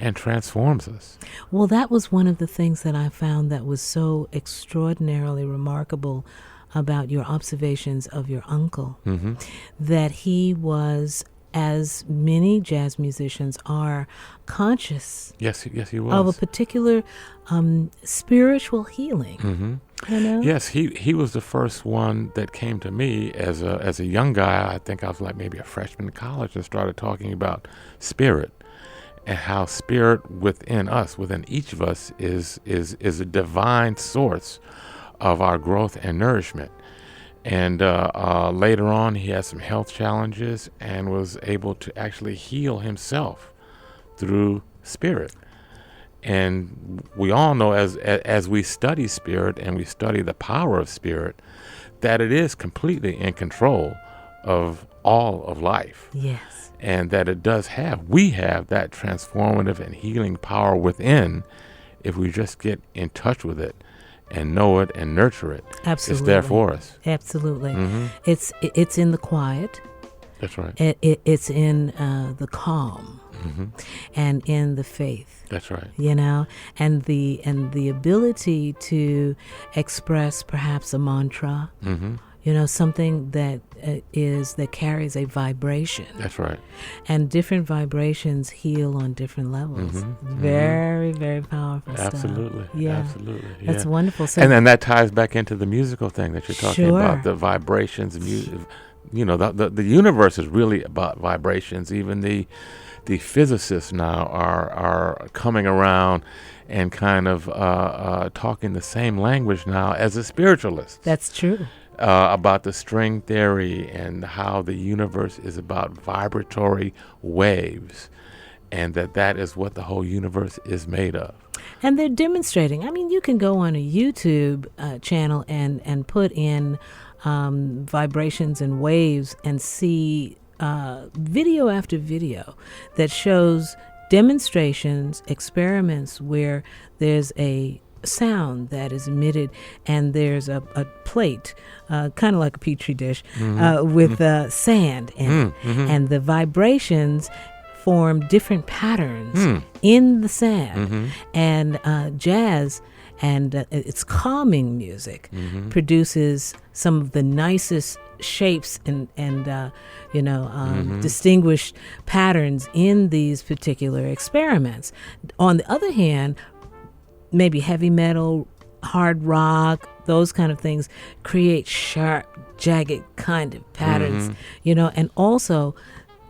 and transforms us. Well, that was one of the things that I found that was so extraordinarily remarkable about your observations of your uncle, that he was, as many jazz musicians are, conscious Yes, he was. of a particular spiritual healing. You know? Yes, he was the first one that came to me as a young guy. I think I was like maybe a freshman in college, and started talking about spirit and how spirit within us, within each of us, is a divine source of our growth and nourishment. And later on, he had some health challenges and was able to actually heal himself through spirit. And we all know, as we study spirit and we study the power of spirit, that it is completely in control of all of life. Yes. And that we have that transformative and healing power within, if we just get in touch with it and know it and nurture it. Absolutely. It's there for us. Absolutely. It's in the quiet. That's right. It's in the calm. And in the faith. That's right. You know, and the ability to express perhaps a mantra, you know, something that carries a vibration. That's right. And different vibrations heal on different levels. Very, very powerful Absolutely. stuff. Yeah. Absolutely. Yeah. That's wonderful. So and then that ties back into the musical thing that you're talking Sure. about, the vibrations and music. You know, the universe is really about vibrations. Even the physicists now are coming around and kind of talking the same language now as the spiritualists. that's true. About the string theory and how the universe is about vibratory waves, and that is what the whole universe is made of. And they're demonstrating. I mean, you can go on a YouTube channel and put in vibrations and waves and see video after video that shows demonstrations, experiments where there's a sound that is emitted and there's a plate, kind of like a petri dish, with sand in it. And the vibrations form different patterns in the sand. And jazz and its calming music produces some of the nicest shapes and distinguished patterns in these particular experiments. On the other hand, maybe heavy metal, hard rock, those kind of things create sharp, jagged kind of patterns, you know, and also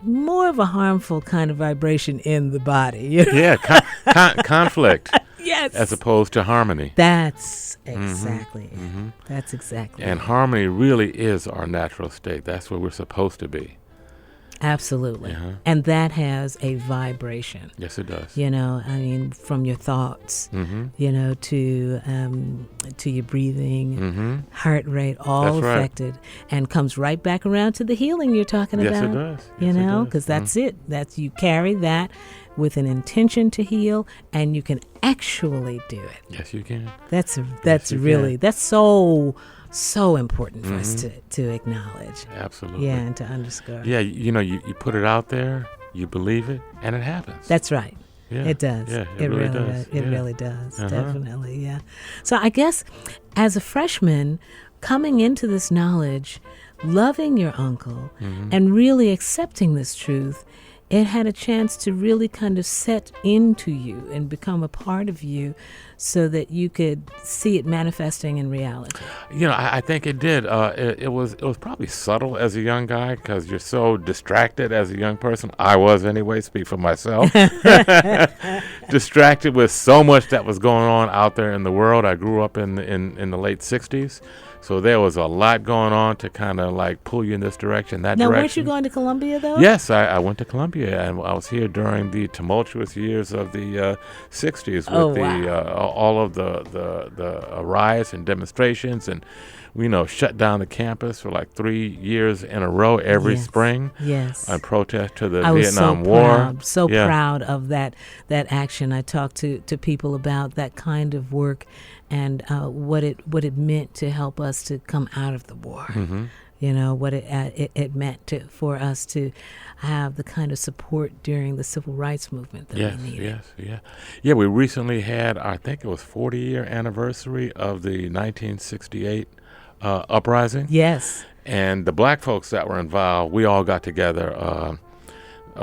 more of a harmful kind of vibration in the body. You know? Yeah, conflict. Yes. As opposed to harmony. That's exactly it. That's exactly And it. harmony really is our natural state. That's where we're supposed to be. Absolutely. And that has a vibration. Yes, it does. You know, I mean, from your thoughts, you know, to your breathing, heart rate, all That's right. affected, and comes right back around to the healing you're talking Yes, about. it does. You Yes, it know, does. because that's it. That's, you carry that with an intention to heal, and you can actually do it. Yes, you can. That's you really can. that's so important for us to acknowledge. Absolutely. Yeah, and to underscore. Yeah, you know, you put it out there, you believe it, and it happens. That's right. Yeah. It does. Yeah, it really does. It Yeah. really does. Uh-huh. Definitely, yeah. So I guess as a freshman, coming into this knowledge, loving your uncle, and really accepting this truth, it had a chance to really kind of set into you and become a part of you so that you could see it manifesting in reality. You know, I think it did. It was probably subtle as a young guy because you're so distracted as a young person. I was anyway, speak for myself. Distracted with so much that was going on out there in the world. I grew up in the late 60s. So there was a lot going on to kind of like pull you in this direction, that Now, direction. weren't you going to Columbia, though? Yes, I went to Columbia, and I was here during the tumultuous years of the 60s with all of the riots and demonstrations, and shut down the campus for like 3 years in a row every spring. Yes. On protest to the I was Vietnam War. So proud of that action. I talked to people about that kind of work and what it meant to help us to come out of the war. what it meant for us to have the kind of support during the civil rights movement that we needed. Yeah, we recently had, I think it was 40-year anniversary of the 1968 uprising. Yes. And the black folks that were involved, we all got together.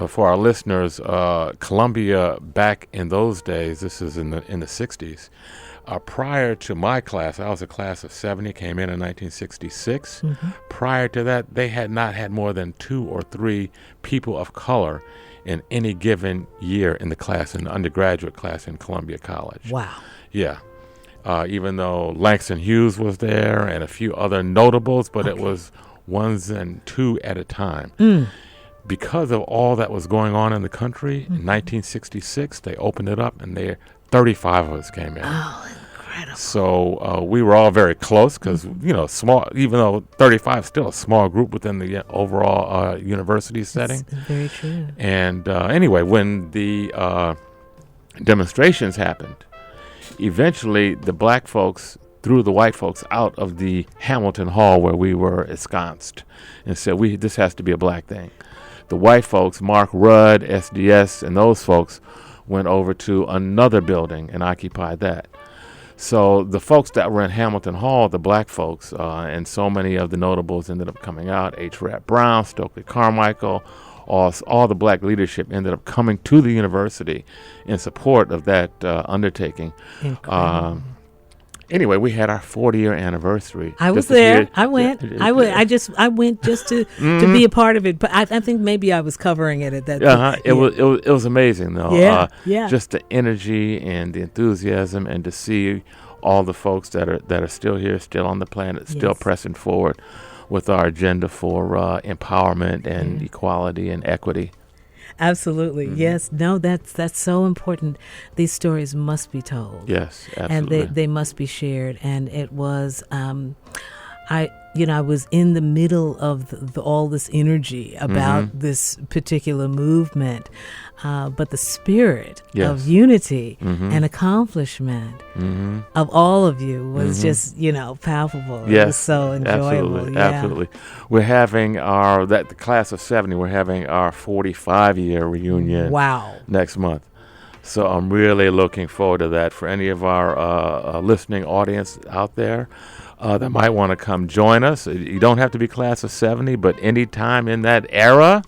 For our listeners, Columbia back in those days, this is in the 60s, prior to my class, I was a class of 70, came in 1966. Mm-hmm. Prior to that, they had not had more than 2 or 3 people of color in any given year in the class, in the undergraduate class in Columbia College. Wow. Yeah. Even though Langston Hughes was there and a few other notables, but it was ones and two at a time. Because of all that was going on in the country, in 1966, they opened it up and 35 of us came in. Oh, incredible. So we were all very close because, small, even though 35 is still a small group within the overall university setting. That's very true. And anyway, when the demonstrations happened, eventually the black folks threw the white folks out of the Hamilton Hall where we were ensconced and said, this has to be a black thing. The white folks, Mark Rudd, SDS, and those folks went over to another building and occupied that. So the folks that were in Hamilton Hall, the black folks, and so many of the notables ended up coming out. H. Rap Brown, Stokely Carmichael, all the black leadership ended up coming to the university in support of that undertaking. Anyway, we had our 40-year anniversary. I was there. I went. I went just to be a part of it. But I think maybe I was covering it at that time. It was amazing though. Yeah. Just the energy and the enthusiasm, and to see all the folks that are still here, still on the planet, still pressing forward with our agenda for empowerment and equality and equity. Absolutely. Yes. No, that's so important. These stories must be told. Yes, absolutely. And they must be shared. And it was, I was in the middle of all this energy about this particular movement, but the spirit of unity and accomplishment of all of you was just, palpable. Yes, it was so enjoyable. Absolutely, absolutely. We're having the class of 70, we're having our 45-year reunion next month. So I'm really looking forward to that. For any of our listening audience out there that might want to come join us, you don't have to be class of 70, but any time in that era,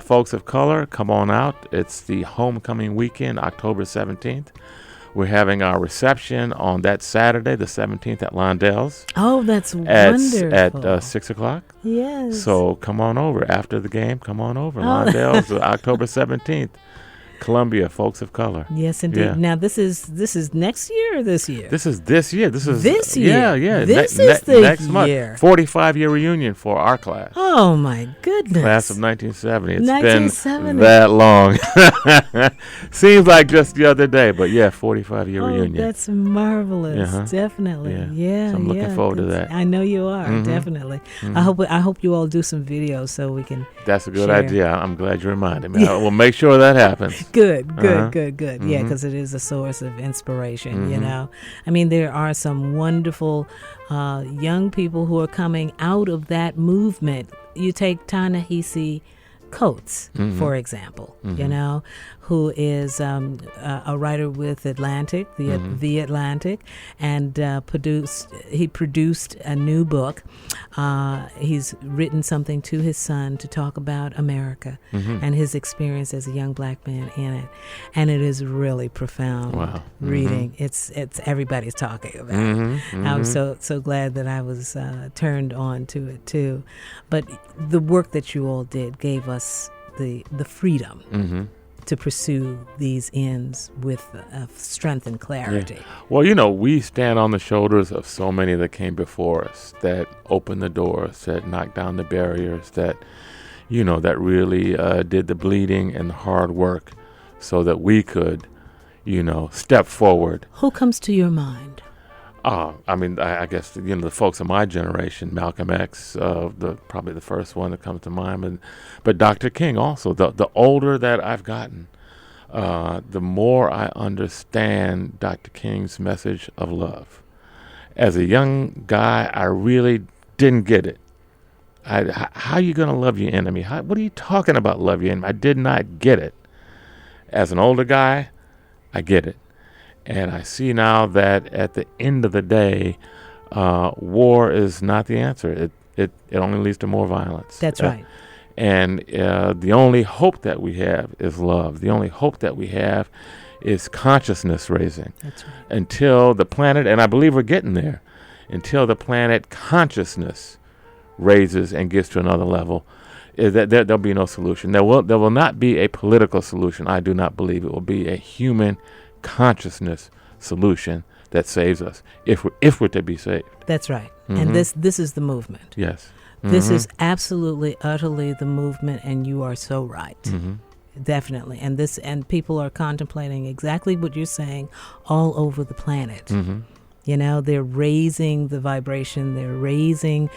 folks of color, come on out. It's the homecoming weekend, October 17th. We're having our reception on that Saturday, the 17th, at Londell's. Oh, that's wonderful. At 6 o'clock. Yes. So come on over. After the game, come on over. Londell's, October 17th. Columbia, folks of color. Yes, indeed. Yeah. Now, this is next year or this year? This is this year. This is this year. Yeah. This is the next year. Month. 45-year reunion for our class. Oh my goodness. Class of 1970. It's 1970. been that long. Seems like just the other day, but 45-year reunion. That's marvelous. Definitely. Yeah. So I'm looking forward to that. I know you are. Definitely. I hope you all do some videos so we can. That's a good idea. I'm glad you reminded me. We'll make sure that happens. Good. Yeah, because it is a source of inspiration, I mean, there are some wonderful young people who are coming out of that movement. You take Ta-Nehisi Coates, for example, who is a writer with Atlantic, the Atlantic, and he produced a new book. He's written something to his son to talk about America and his experience as a young black man in it, and it is really profound reading. It's everybody's talking about it. I'm so glad that I was turned on to it too. But the work that you all did gave us the freedom to pursue these ends with strength and clarity. Well, we stand on the shoulders of so many that came before us, that opened the doors, that knocked down the barriers, that, that really did the bleeding and the hard work so that we could, step forward. Who comes to your mind? I guess, the folks of my generation, Malcolm X, probably the first one that comes to mind, but Dr. King also. The older that I've gotten, the more I understand Dr. King's message of love. As a young guy, I really didn't get it. How are you going to love your enemy? What are you talking about, love your enemy? I did not get it. As an older guy, I get it. And I see now that at the end of the day, war is not the answer. It only leads to more violence. That's right. And the only hope that we have is love. The only hope that we have is consciousness raising. That's right. Until the planet, and I believe we're getting there, until the planet consciousness raises and gets to another level, there'll be no solution. There will not be a political solution. I do not believe it will be a human consciousness solution that saves us, if we're to be saved. That's right. Mm-hmm. And this is the movement. Yes. Mm-hmm. This is absolutely, utterly the movement, and you are so right. Mm-hmm. Definitely. And people are contemplating exactly what you're saying all over the planet. Mm-hmm. You know, they're raising the vibration, they're raising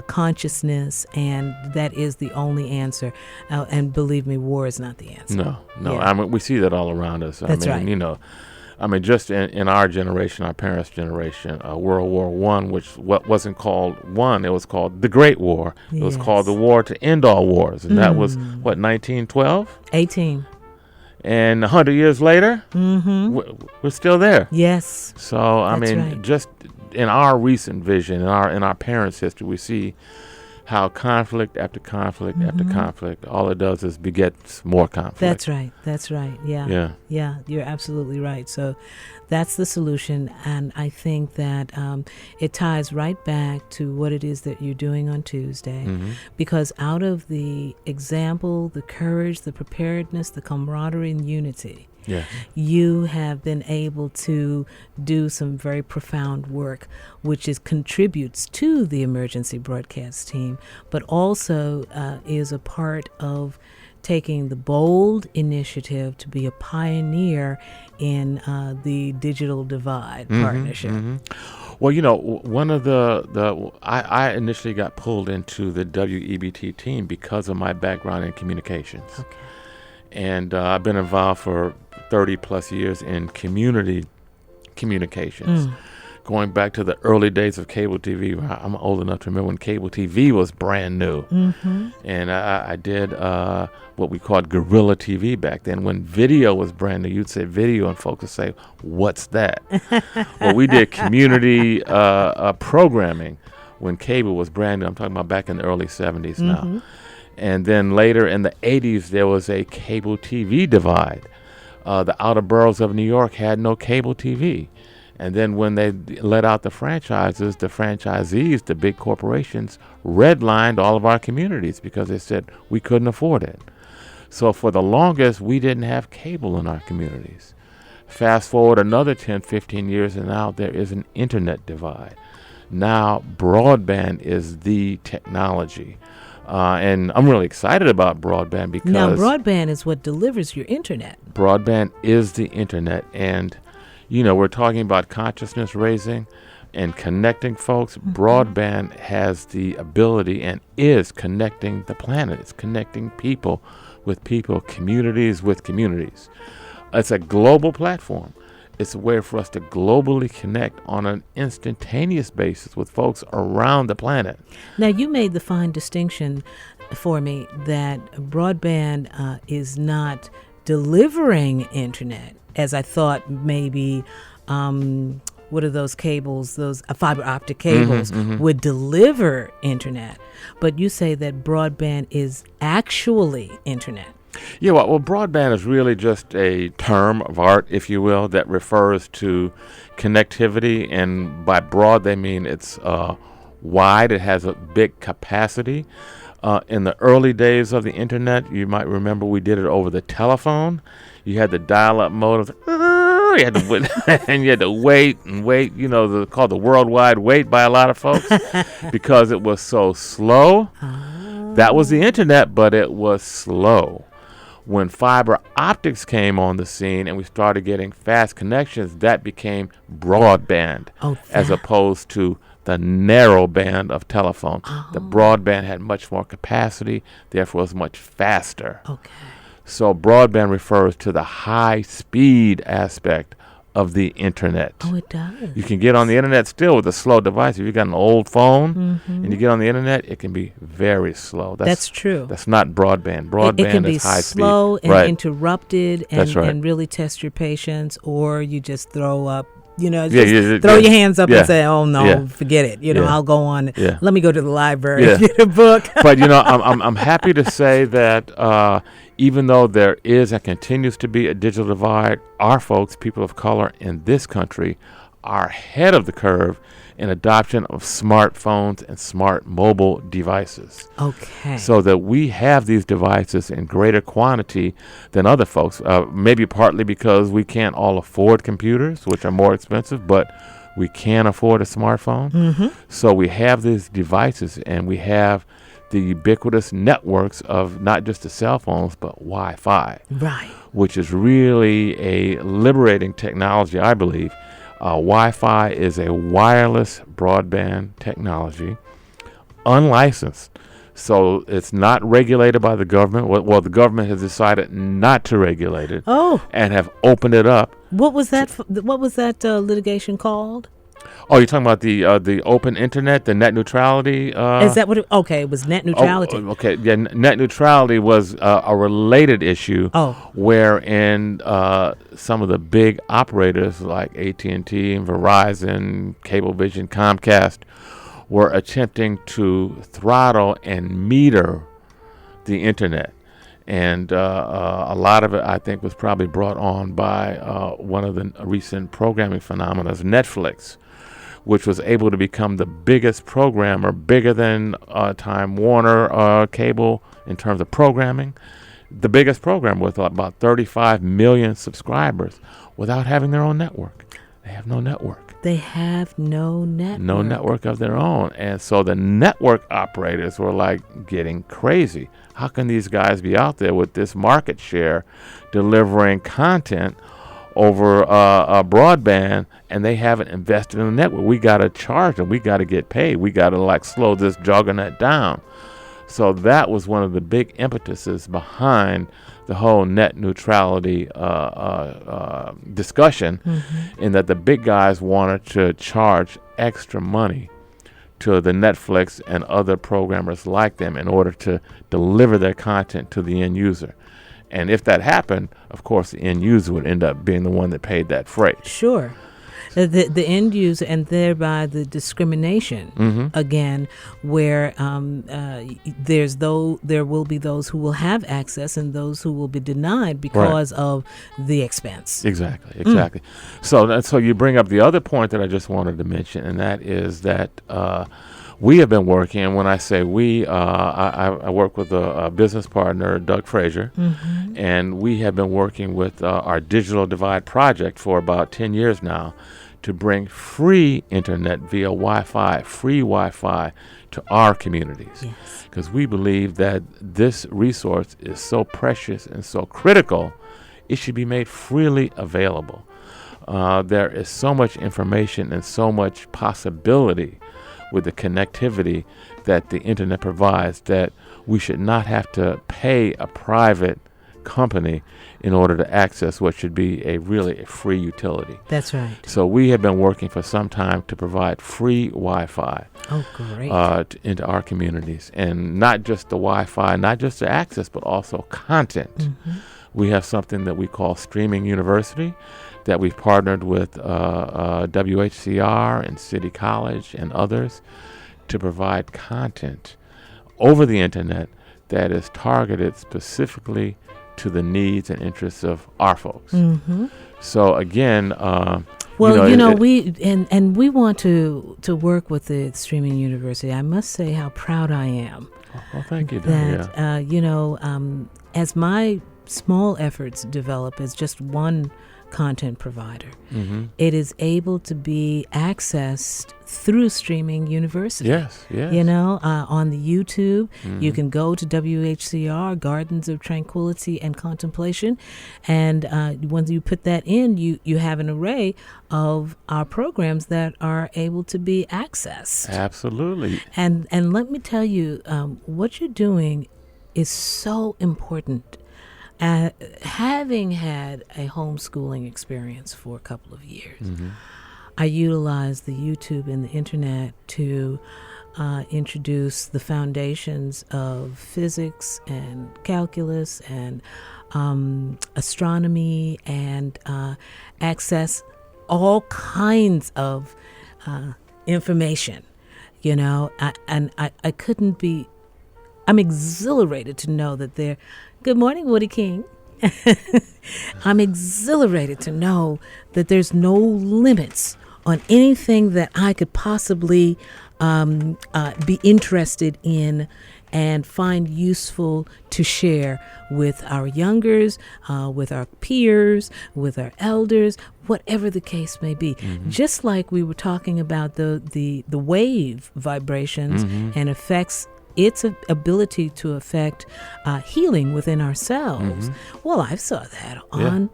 consciousness, and that is the only answer. And believe me, war is not the answer. No. Yeah. I mean, we see that all around us. That's right. You know, I mean, just in our generation, our parents' generation, World War I, which wasn't called one, it was called the Great War. It was called the war to end all wars. And that was, 1912? 18. And 100 years later, we're still there. Yes. So, I That's mean, right. just in our recent vision, in our parents' history, we see how conflict after conflict after conflict, all it does is begets more conflict. That's right. That's right. Yeah. Yeah. You're absolutely right. So that's the solution. And I think that it ties right back to what it is that you're doing on Tuesday. Because out of the example, the courage, the preparedness, the camaraderie and unity, you have been able to do some very profound work, which contributes to the emergency broadcast team, but also is a part of taking the bold initiative to be a pioneer in the digital divide partnership. Well, you know, one of I initially got pulled into the WEBT team because of my background in communications. Okay. And I've been involved for 30 plus years in community communications, going back to the early days of cable TV. I'm old enough to remember when cable TV was brand new. And I did what we called guerrilla TV back then. When video was brand new, you'd say video and folks would say, what's that? Well, we did community programming when cable was brand new. I'm talking about back in the early 70s now. And then later in the 80s, there was a cable TV divide. The outer boroughs of New York had no cable TV. And then when they let out the franchises, the franchisees, the big corporations, redlined all of our communities because they said we couldn't afford it. So for the longest, we didn't have cable in our communities. Fast forward another 10, 15 years, and now there is an internet divide. Now broadband is the technology. And I'm really excited about broadband because now broadband is what delivers your internet. Broadband is the internet. And, you know, we're talking about consciousness raising and connecting folks. Broadband has the ability and is connecting the planet. It's connecting people with people, communities with communities. It's a global platform. It's a way for us to globally connect on an instantaneous basis with folks around the planet. Now, you made the fine distinction for me that broadband is not delivering internet, as I thought maybe, what are those cables, those fiber optic cables would deliver internet. But you say that broadband is actually internet. Yeah, well, broadband is really just a term of art, if you will, that refers to connectivity. And by broad, they mean it's wide. It has a big capacity. In the early days of the internet, you might remember we did it over the telephone. You had the dial-up modem. You had to wait, and you had to wait and wait. You know, called the worldwide wait by a lot of folks because it was so slow. That was the internet, but it was slow. When fiber optics came on the scene and we started getting fast connections, that became broadband as opposed to the narrow band of telephone. The broadband had much more capacity, therefore was much faster. Okay. So broadband refers to the high speed aspect of the internet. Oh, it does. You can get on the internet still with a slow device. If you got an old phone and you get on the internet, it can be very slow. That's true. That's not broadband. Broadband it can is be high slow speed. and interrupted, and, That's right. and really test your patience, or you just throw up. Throw yeah. your hands up Yeah. and say, "Oh no, Yeah. forget it." Yeah. I'll go on. Yeah. Let me go to the library Yeah. and get a book. But I'm happy to say that even though there is and continues to be a digital divide, our folks, people of color in this country, are ahead of the curve in adoption of smartphones and smart mobile devices. Okay. So that we have these devices in greater quantity than other folks, maybe partly because we can't all afford computers, which are more expensive, but we can afford a smartphone. So we have these devices, and we have the ubiquitous networks of not just the cell phones, but Wi-Fi, Right. which is really a liberating technology, I believe. Wi-Fi is a wireless broadband technology, unlicensed. So it's not regulated by the government. Well, the government has decided not to regulate it. Oh. And have opened it up. What was that? What was that litigation called? Oh, you're talking about the open internet, the net neutrality? Is that what? It was net neutrality. Okay, yeah. Net neutrality was a related issue. Wherein some of the big operators like AT&T and Verizon, Cablevision, Comcast were attempting to throttle and meter the internet. And a lot of it, I think, was probably brought on by one of the recent programming phenomena, Netflix, which was able to become the biggest programmer, bigger than Time Warner Cable in terms of programming, the biggest programmer with about 35 million subscribers without having their own network. They have no network. They have no network. No network of their own. And so the network operators were like getting crazy. How can these guys be out there with this market share delivering content over broadband, and they haven't invested in the network? We got to charge them. We got to get paid. We got to slow this juggernaut down. So that was one of the big impetuses behind the whole net neutrality discussion, in that the big guys wanted to charge extra money to the Netflix and other programmers like them in order to deliver their content to the end user. And if that happened, of course, the end user would end up being the one that paid that freight. Sure. The end user, and thereby the discrimination, again, where there will be those who will have access and those who will be denied because of the expense. Exactly. So you bring up the other point that I just wanted to mention, and that is that we have been working, and when I say we, I work with a business partner, Doug Frazier, and we have been working with our Digital Divide project for about 10 years now to bring free internet via Wi-Fi, free Wi-Fi to our communities. Because we believe that this resource is so precious and so critical, it should be made freely available. There is so much information and so much possibility with the connectivity that the internet provides that we should not have to pay a private company in order to access what should be a free utility. That's right. So we have been working for some time to provide free Wi-Fi into our communities, and not just the Wi-Fi, not just the access, but also content. We have something that we call Streaming University that we've partnered with Whcr and City College and others to provide content over the internet that is targeted specifically to the needs and interests of our folks. So again, we want to work with the Streaming University. I must say how proud I am. Well, thank you. That as my small efforts develop as just one content provider, it is able to be accessed through Streaming University. Yes. On the YouTube, you can go to WHCR, Gardens of Tranquility and Contemplation, and when you put that in, you have an array of our programs that are able to be accessed. Absolutely. And let me tell you, what you're doing is so important. Having had a homeschooling experience for a couple of years, I utilized the YouTube and the internet to introduce the foundations of physics and calculus and astronomy and access all kinds of information. I couldn't be. I'm exhilarated to know that there. Good morning, Woody King. I'm exhilarated to know that there's no limits on anything that I could possibly be interested in and find useful to share with our youngers, with our peers, with our elders, whatever the case may be. Just like we were talking about the wave vibrations and affects its ability to affect healing within ourselves. Well, I saw that on.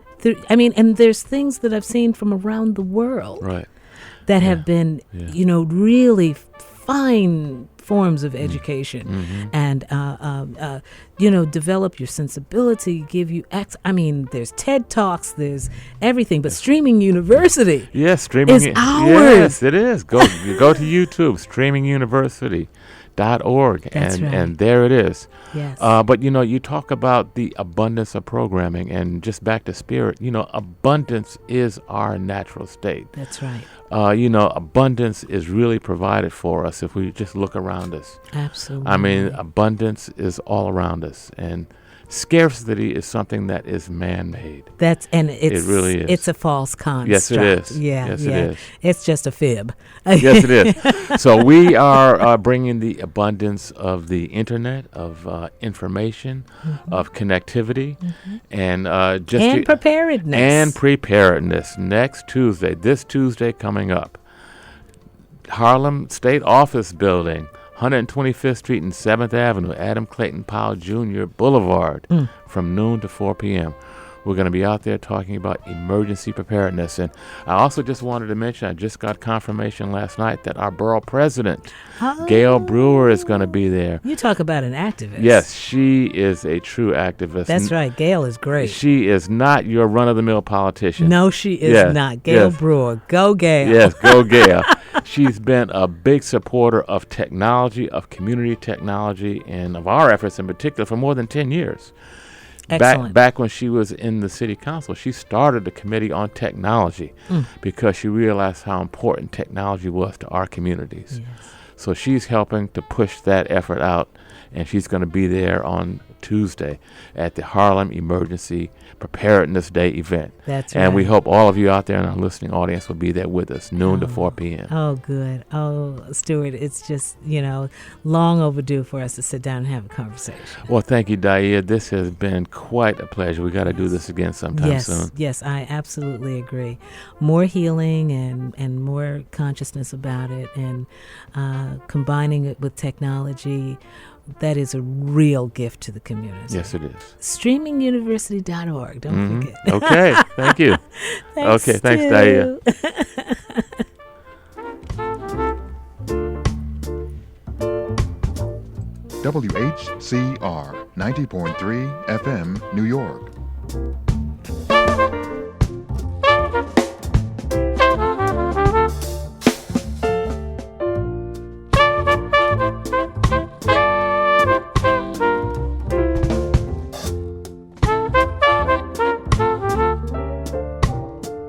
And there's things that I've seen from around the world that have been, really fine forms of education and, develop your sensibility, give you there's TED Talks, there's everything, but Streaming University streaming is ours. Yes, it is. Go to YouTube, streaminguniversity.org, and there it is. Yes. But you talk about the abundance of programming, and just back to spirit. Abundance is our natural state. That's right. Abundance is really provided for us if we just look around us. Absolutely. Abundance is all around us, and scarcity is something that is man-made. It really is. It's a false construct. Yes, it is. Yeah, it is. It's just a fib. Yes, it is. So we are bringing the abundance of the internet, of information, of connectivity, and preparedness. And preparedness. Next Tuesday, this Tuesday coming up, Harlem State Office Building, 125th Street and 7th Avenue, Adam Clayton Powell Jr. Boulevard, from noon to 4 p.m. We're going to be out there talking about emergency preparedness. And I also just wanted to mention, I just got confirmation last night that our borough president, Gail Brewer, is going to be there. You talk about an activist. Yes, she is a true activist. That's right. Gail is great. She is not your run-of-the-mill politician. No, she is not. Gail Brewer. Go Gail. Yes, go Gail. She's been a big supporter of technology, of community technology, and of our efforts in particular for more than 10 years. Excellent. Back when she was in the city council, she started the committee on technology because she realized how important technology was to our communities. Yes. So she's helping to push that effort out, and she's going to be there on Tuesday at the Harlem Emergency Preparedness Day event. That's right. And we hope all of you out there in our listening audience will be there with us, noon to 4 p.m. Oh, good. Oh, Stuart, it's just, long overdue for us to sit down and have a conversation. Well, thank you, Dyear. This has been quite a pleasure. We got to do this again sometime soon. Yes, I absolutely agree. More healing and more consciousness about it, and combining it with technology. That is a real gift to the community. Yes, it is. Streaminguniversity.org. Don't forget. Okay, thank you. Thanks, okay, thanks, Dyear. WHCR 90.3 FM, New York.